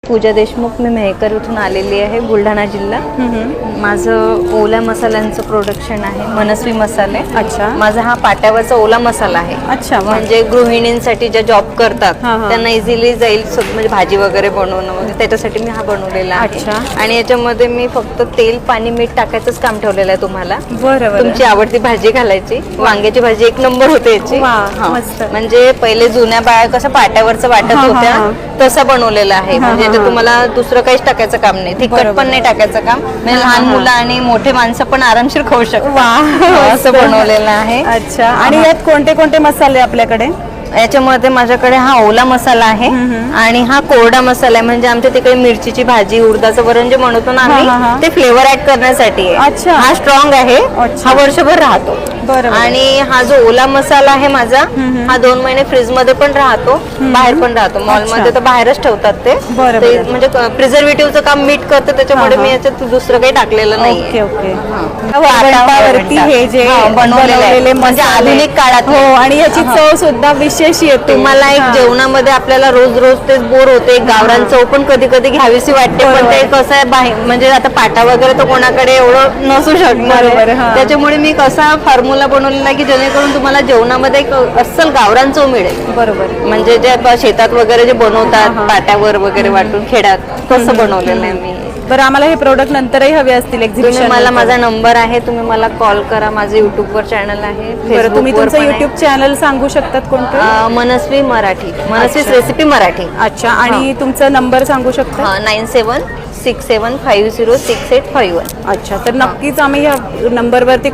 पूजा देशमुख, मी मेहकर इथून आलेली आहे, बुलढाणा जिल्हा। माझं ओला मसाल्यांचं प्रोडक्शन आहे, मनस्वी मसाले। अच्छा, माझा हा पाट्यावरचा ओला मसाला आहे। अच्छा, म्हणजे गृहिणींसाठी ज्या जॉब करतात त्यांना इझिली जाईल, म्हणजे भाजी वगैरे बनवणं वगैरे, त्याच्यासाठी मी हा बनवलेला आहे। अच्छा। आणि याच्यामध्ये मी फक्त तेल, पाणी, मीठ टाकायचंच काम ठेवलेलं आहे तुम्हाला। बरं, तुमची आवडती भाजी घालायची, वांग्याची भाजी एक नंबर होते याची। मस्त। म्हणजे पहिले जुन्या बाया कसं पाट्यावरचं वाटत होत्या, तसं बनवलेलं आहे। म्हणजे तुम्हाला दुसरं काहीच टाकायचं काम नाही, तिखट पण नाही टाकायचं काम, म्हणजे लहान मुलं आणि मोठे माणसं पण आरामशीर खाऊ शकतात, असं बनवलेलं आहे। अच्छा, आणि यात कोणते कोणते मसाले आपल्याकडे? याच्यामध्ये माझ्याकडे हा ओला मसाला आहे आणि हा कोरडा मसाला आहे। म्हणजे आमच्या तिकडे मिरचीची भाजी, उडदाचं वरण जे म्हणतो ना आम्ही, ते फ्लेवर ऍड करण्यासाठी आहे। अच्छा, हा स्ट्रॉंग आहे, हा वर्षभर राहतो। बरं। आणि हा जो ओला मसाला आहे माझा, हा 2 महिने फ्रीज मध्ये पण राहतो, बाहेर पण राहतो। मॉल मध्ये तर बाहेरच ठेवतात ते, म्हणजे प्रिझर्वेटिव्हचं काम मीठ करतं, त्याच्यामुळे मी याच्यात दुसरं काही टाकलेलं नाही। Okay okay. हे जे बनवलेले म्हणजे आधुनिक काळात, हो, आणि याची चव सुद्धा विशेष येते। तुम्हाला एक जेवणामध्ये आपल्याला रोज रोज तेच बोर होते, गावरान चव पण कधी कधी घ्यावीशी वाटते, पण ते कसं आहे म्हणजे आता पाटा वगैरे तर कोणाकडे एवढं नसू शकणार, त्याच्यामुळे मी कसा फॉर्म्युला बनवलेला की जेणेकरून तुम्हाला जेवणामध्ये एक अस्सल गावरान चव मिळेल। बरोबर, म्हणजे जे शेतात वगैरे जे बनवतात पाट्यावर वगैरे वाटून खेड्यात, तसं बनवलेलं आहे मी। बरं, आम्हाला हे प्रोडक्ट नंतरही हवे असतील एक्झिबिशन, मला माझा नंबर आहे, तुम्ही मला कॉल करा। माझं युट्यूबवर चॅनल आहे। बरं, तुम्ही तुमचं युट्यूब चॅनल सांगू शकतात कोणतं? मनस्वी मराठी, मनस्वी रेसिपी मराठी। अच्छा, आणि तुमचा नंबर सांगू शकता? 9767506851। अच्छा, तर नक्कीच आम्ही या नंबरवरती